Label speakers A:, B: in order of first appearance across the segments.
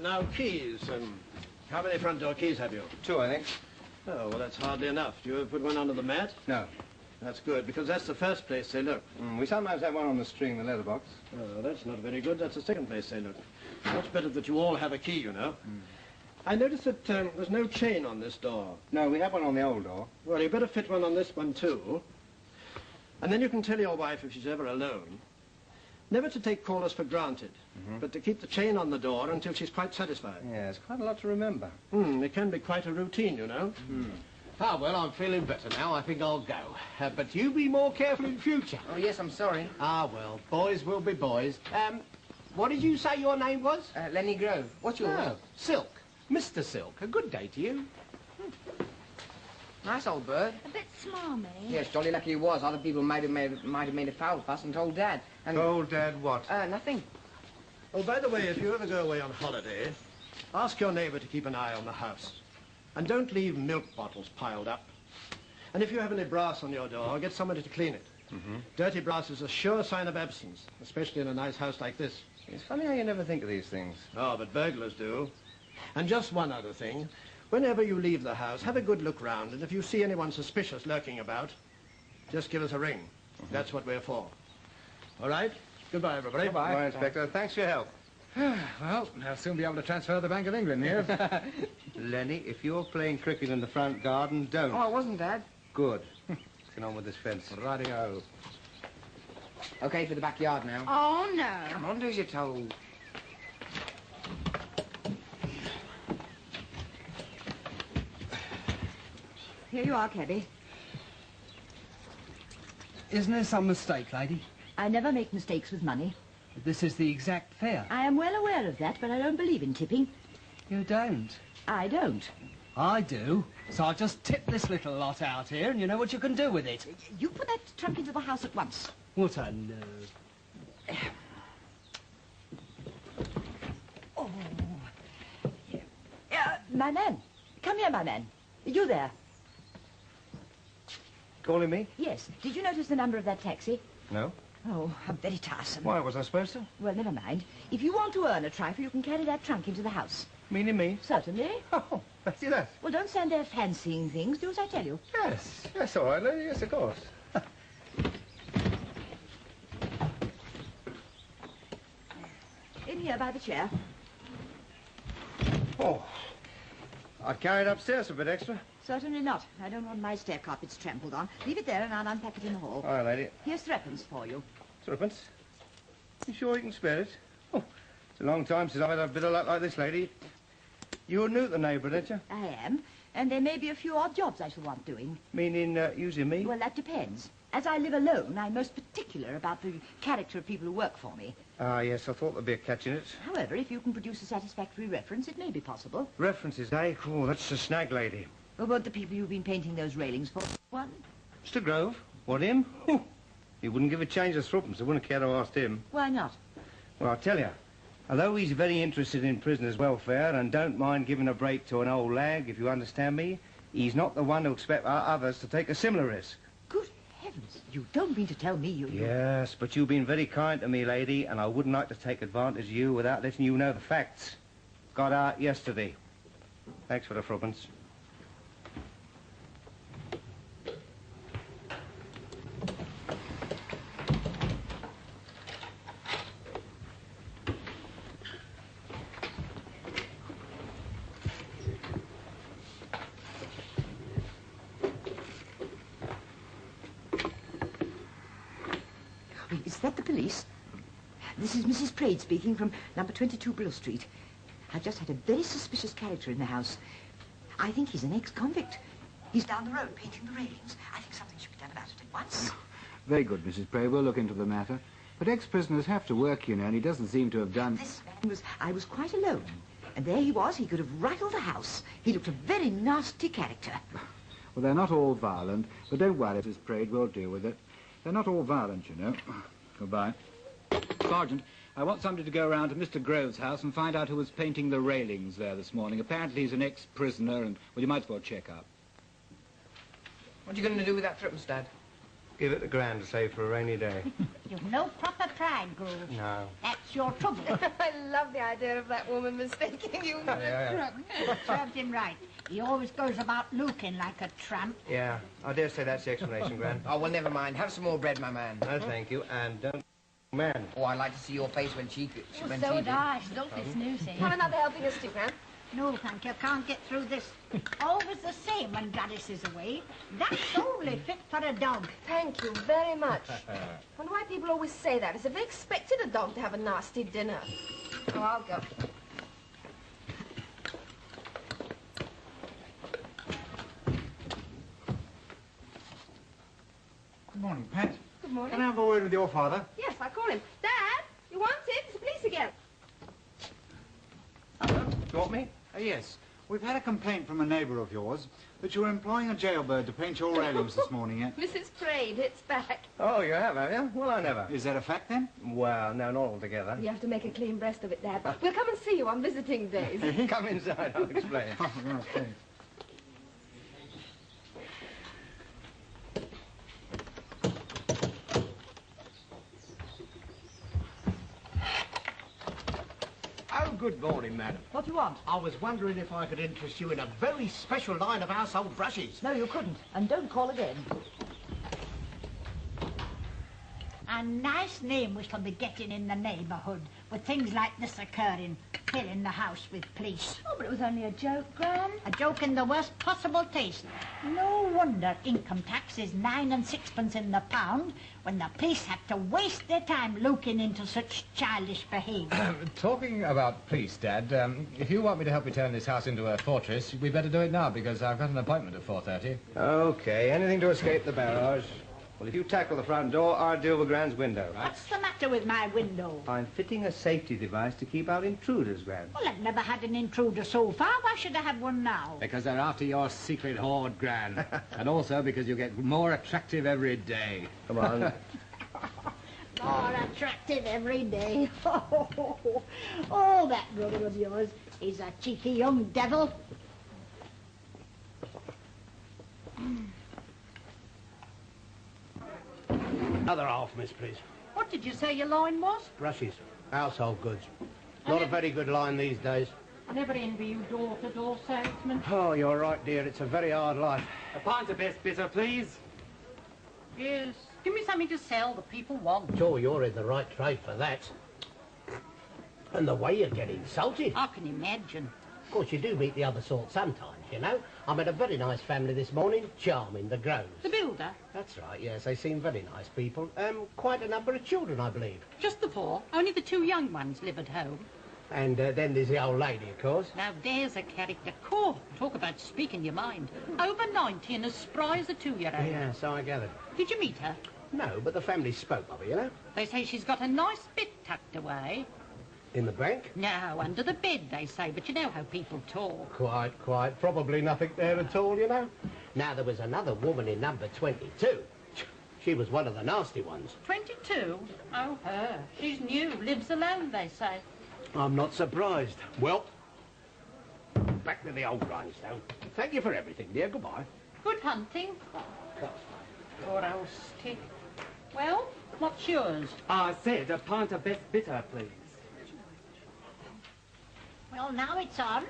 A: Now, keys. How many front door keys have you?
B: 2, I think.
A: Oh, well, that's hardly enough. Do you ever put one under the mat?
B: No.
A: That's good, because that's the first place they look.
B: We sometimes have one on the string in the leather box.
A: Oh, that's not very good. That's the second place they look. Much better that you all have a key, you know. I noticed that there's no chain on this door.
B: No, we have one on the old door.
A: Well, you better fit one on this one, too. And then you can tell your wife, if she's ever alone, never to take callers for granted, but to keep the chain on the door until she's quite satisfied.
B: Yeah, it's quite a lot to remember.
A: It can be quite a routine, you know.
C: Ah, well, I'm feeling better now. I think I'll go. But you be more careful in future.
D: Oh, yes, I'm sorry.
C: Ah, well, boys will be boys. What did you say your name was?
D: Lenny Grove. What's yours?
C: Oh, Silk. Mr. Silk. A good day to you.
D: Nice old bird.
E: A bit smarmy.
D: Yes, jolly lucky he was. Other people might have made a foul fuss and told Dad. And
B: Told Dad what?
D: nothing.
A: Oh, by the way, if you ever go away on holiday, ask your neighbour to keep an eye on the house. And don't leave milk bottles piled up. And if you have any brass on your door, get somebody to clean it. Dirty brass is a sure sign of absence, especially in a nice house like this.
B: It's funny how you never think of these things.
A: Oh, but burglars do. And just one other thing. Whenever you leave the house, have a good look round, and if you see anyone suspicious lurking about, just give us a ring. That's what we're for. All right? Goodbye, everybody.
B: Goodbye. Bye, Inspector. Thanks for your help.
F: Well, I'll soon be able to transfer the Bank of England here.
B: Lenny, if you're playing cricket in the front garden, don't.
D: Oh, I wasn't, Dad.
B: Good. Let's get on with this fence.
F: Radio.
D: Okay, for the backyard now.
E: Oh, no.
D: Come on, do as you're told.
G: Here you are, cabby.
H: Isn't there some mistake, lady?
G: I never make mistakes with money.
H: This is the exact fare.
G: I am well aware of that, but I don't believe in tipping.
H: You don't?
G: I don't.
H: I do. So I'll just tip this little lot out here, and you know what you can do with it.
G: You put that trunk into the house at once.
H: What a nerve.
G: Oh. My man. Come here, my man. You there?
B: Calling me?
G: Yes. Did you notice the number of that taxi?
B: No.
G: Oh, how very tiresome.
B: Why, was I supposed to?
G: Well, never mind. If you want to earn a trifle, you can carry that trunk into the house.
B: Meaning me?
G: Certainly.
B: Oh, fancy that.
G: Well, don't stand there fancying things. Do as I tell you.
B: Yes. Yes, all right, lady. Yes, of course.
G: In here by the chair.
B: Oh. I'd carry it upstairs a bit extra.
G: Certainly not. I don't want my stair carpets trampled on. Leave it there and I'll unpack it in the hall.
B: All right, lady.
G: Here's threepence for you.
B: Threepence? You sure you can spare it? Oh, it's a long time since I've had a bit of luck like this, lady. You're new to the neighbourhood, aren't you?
G: I am. And there may be a few odd jobs I shall want doing.
B: Meaning using me?
G: Well, that depends. As I live alone, I'm most particular about the character of people who work for me.
B: Ah, yes, I thought there'd be a catch in it.
G: However, if you can produce a satisfactory reference, it may be possible.
B: References, eh? Oh, that's a snag, lady.
G: Well, what the people you've been painting those railings for? One?
B: Mr. Grove? What, him? Oh, he wouldn't give a change of threepence. I wouldn't care to ask him.
G: Why not?
B: Well, I'll tell you. Although he's very interested in prisoners' welfare and don't mind giving a break to an old lag, if you understand me, he's not the one who expect others to take a similar risk.
G: Good heavens. You don't mean to tell me you...
B: Yes, but you've been very kind to me, lady, and I wouldn't like to take advantage of you without letting you know the facts. Got out yesterday. Thanks for the threepence.
G: Is that the police? This is Mrs. Praed speaking from number 22 Brill Street. I've just had a very suspicious character in the house. I think he's an ex-convict. He's down the road painting the railings. I think something should be done about it at once.
F: Very good, Mrs. Praed. We'll look into the matter. But ex-prisoners have to work, you know, and he doesn't seem to have done...
G: This man was... I was quite alone. And there he was. He could have rattled the house. He looked a very nasty character.
F: Well, they're not all violent, but don't worry, Mrs. Praed. We'll deal with it. They're not all violent, you know. Goodbye. Sergeant, I want somebody to go around to Mr. Grove's house and find out who was painting the railings there this morning. Apparently he's an ex-prisoner and, well, you might as well check up.
D: What are you going to do with that threepence, Dad?
B: Give it to Gran to save for a rainy day.
E: You've no proper pride, Groves.
B: No.
E: That's your trouble.
D: I love the idea of that woman mistaking you for a crook.
E: Serves him right. He always goes about looking like a tramp.
B: Yeah, I dare say that's the explanation, Gran.
D: Oh, well, never mind. Have some more bread, my man.
B: No, thank you, and don't... Man.
D: Oh, I like to see your face when she...
E: Oh,
D: when
E: so
D: she
E: would
D: did.
E: I. Don't be snoozing.
I: Have another helping us, Gran.
E: No, thank you. Can't get through this. Always the same when Gladys is away. That's only fit for a dog.
I: Thank you very much. I wonder why people always say that, as if they expected a dog to have a nasty dinner. Oh, I'll go.
F: Good morning, Pat.
I: Good morning.
F: Can I have a word with your father?
I: Yes, I call him. Dad, you wanted? It's the police again.
B: Hello? You want me?
F: Yes. We've had a complaint from a neighbour of yours that you were employing a jailbird to paint your railings this morning, yeah?
I: Mrs. Praed, it's back.
B: Oh, you have you? Well, I never.
F: Is that a fact, then?
B: Well, no, not altogether.
I: You have to make a clean breast of it, Dad. We'll come and see you on visiting days.
B: Come inside, I'll explain.
F: Oh, right, thanks.
C: Oh, good morning, madam.
G: What do you want?
C: I was wondering if I could interest you in a very special line of household brushes.
G: No, you couldn't. And don't call again.
E: A nice name we shall be getting in the neighbourhood, with things like this occurring, filling the house with police.
I: Oh, but it was only a joke, Gran.
E: A joke in the worst possible taste. No wonder income tax is 9 and 6pence in the pound when the police have to waste their time looking into such childish behaviour.
J: Talking about police, Dad, if you want me to help you turn this house into a fortress, we better do it now, because I've got an appointment at 4:30.
B: Okay, anything to escape the barrage. Well, if you tackle the front door, I'll deal with Gran's window.
E: What's the matter with my window?
B: I'm fitting a safety device to keep out intruders, Gran.
E: Well, I've never had an intruder so far. Why should I have one now?
J: Because they're after your secret hoard, Gran. And also because you get more attractive every day.
B: Come on.
E: More attractive every day. Oh, that brother of yours is a cheeky young devil.
C: Another half, miss, please.
E: What did you say your line was?
C: Brushes. Household goods. Not a very good line these days.
E: I never envy you door-to-door salesman.
C: Oh, you're right, dear. It's a very hard life.
K: A pint of best bitter, please.
E: Yes. Give me something to sell that people want.
C: Sure, you're in the right trade for that. And the way you get insulted.
E: I can imagine.
C: Of course, you do meet the other sort sometimes, you know. I met a very nice family this morning. Charming, the Groves.
E: The builder?
C: That's right, yes. They seem very nice people. Quite a number of children, I believe.
E: Just the 4. Only the 2 young ones live at home.
C: And then there's the old lady, of course.
E: Now, there's a character. Cool. Talk about speaking your mind. Over 90 and as spry as a 2-year-old.
C: Yeah, so I gathered.
E: Did you meet her?
C: No, but the family spoke of her, you know.
E: They say she's got a nice bit tucked away.
C: In the bank?
E: No, under the bed, they say, but you know how people talk.
C: Quite. Probably nothing there at all, you know. Now, there was another woman in number 22. She was one of the nasty ones.
E: 22? Oh, her. She's new, lives alone, they say.
C: I'm not surprised. Well, back to the old grindstone. Thank you for everything, dear. Goodbye.
E: Good hunting. Poor old stick. Well, what's yours?
K: I said a pint of best bitter, please.
E: Well, now it's on.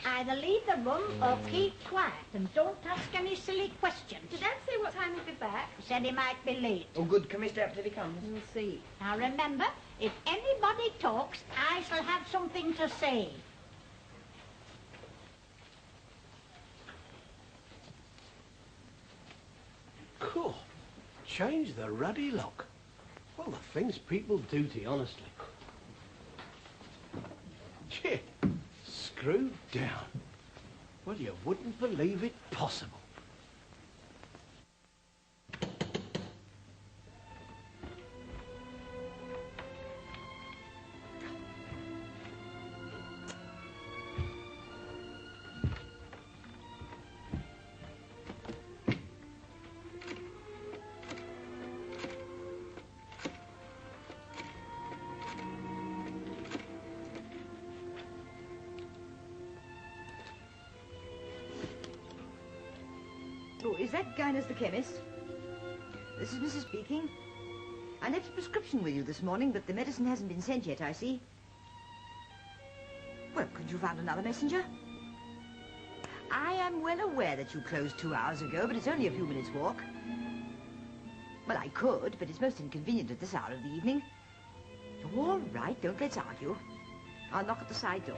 E: Either leave the room or keep quiet and don't ask any silly questions.
I: Did Dad say what time he'd be back?
E: He said he might be late.
D: Oh, good. Can we stay up till he comes?
I: We'll see.
E: Now remember, if anybody talks, I shall have something to say.
C: Cool. Change the ruddy lock. Well, the things people do to you, honestly. Gee, screwed down. Well, you wouldn't believe it possible.
G: Oh, is that Guinness the chemist? This is Mrs. speaking. I left a prescription with you this morning, but the medicine hasn't been sent yet, I see. Well, couldn't you find another messenger? I am well aware that you closed 2 hours ago, but it's only a few minutes' walk. Well, I could, but it's most inconvenient at this hour of the evening. All right, don't let's argue. I'll knock at the side door.